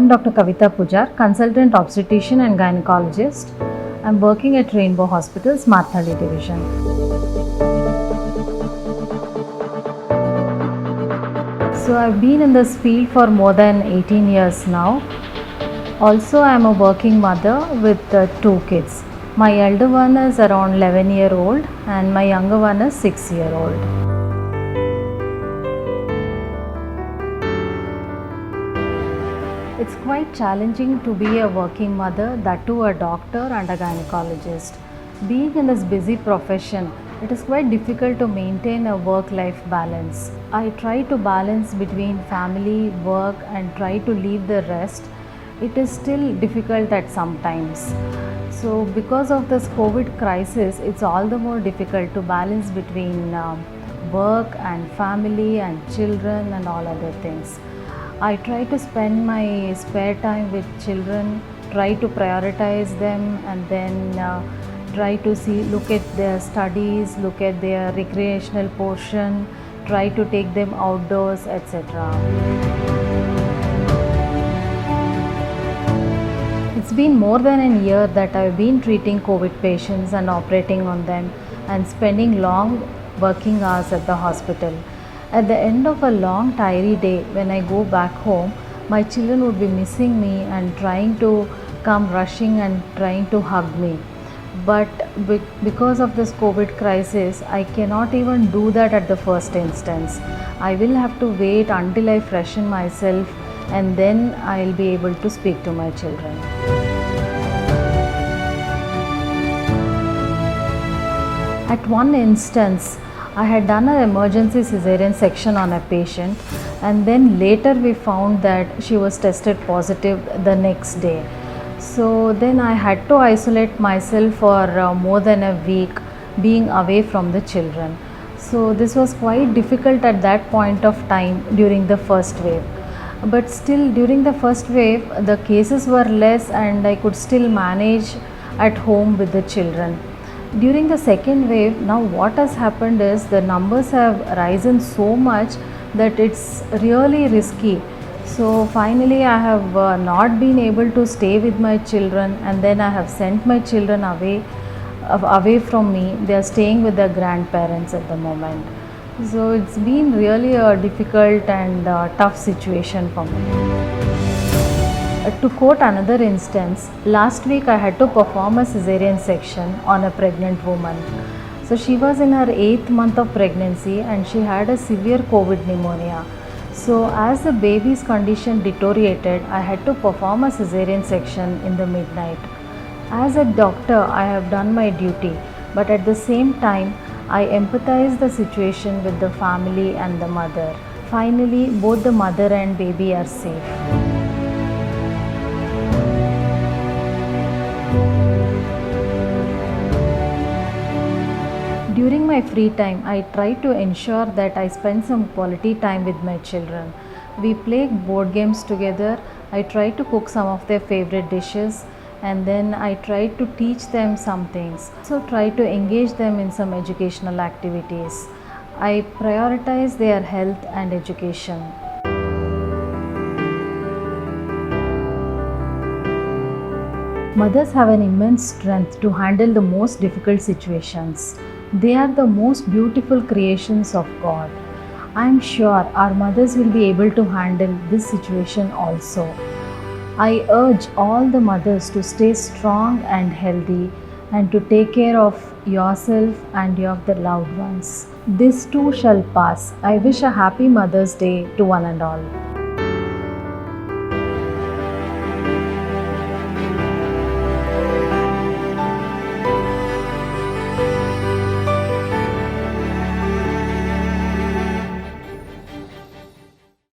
I'm Dr. Kavita Pujar, consultant obstetrician and gynecologist. I'm working at Rainbow Hospital's Marthali division. So I've been in this field for more than 18 years now. Also, I'm a working mother with two kids. My elder one is around 11-year-old and my younger one is 6-year-old. It's quite challenging to be a working mother, that too a doctor and a gynecologist. Being in this busy profession, it is quite difficult to maintain a work-life balance. I try to balance between family, work and try to leave the rest. It is still difficult at some times. So because of this COVID crisis, it's all the more difficult to balance between work and family and children and all other things. I try to spend my spare time with children, try to prioritize them and then try to look at their studies, look at their recreational portion, try to take them outdoors, etc. It's been more than a year that I've been treating COVID patients and operating on them and spending long working hours at the hospital. At the end of a long tiring day, when I go back home, my children would be missing me and trying to come rushing and trying to hug me. But because of this COVID crisis, I cannot even do that at the first instance. I will have to wait until I freshen myself and then I'll be able to speak to my children. At one instance, I had done an emergency cesarean section on a patient and then later we found that she was tested positive the next day. So then I had to isolate myself for more than a week, being away from the children. So this was quite difficult at that point of time during the first wave. But still during the first wave, the cases were less and I could still manage at home with the children. During the second wave, now what has happened is the numbers have risen so much that it's really risky. So finally I have not been able to stay with my children and then I have sent my children away from me. They are staying with their grandparents at the moment. So it's been really a difficult and tough situation for me. To quote another instance, last week I had to perform a cesarean section on a pregnant woman. So she was in her 8th month of pregnancy and she had a severe COVID pneumonia. So as the baby's condition deteriorated, I had to perform a cesarean section in the midnight. As a doctor, I have done my duty, but at the same time, I empathize the situation with the family and the mother. Finally, both the mother and baby are safe. During my free time, I try to ensure that I spend some quality time with my children. We play board games together. I try to cook some of their favorite dishes and then I try to teach them some things. So try to engage them in some educational activities. I prioritize their health and education. Mothers have an immense strength to handle the most difficult situations. They are the most beautiful creations of God. I am sure our mothers will be able to handle this situation also. I urge all the mothers to stay strong and healthy and to take care of yourself and of the loved ones. This too shall pass. I wish a happy Mother's Day to one and all.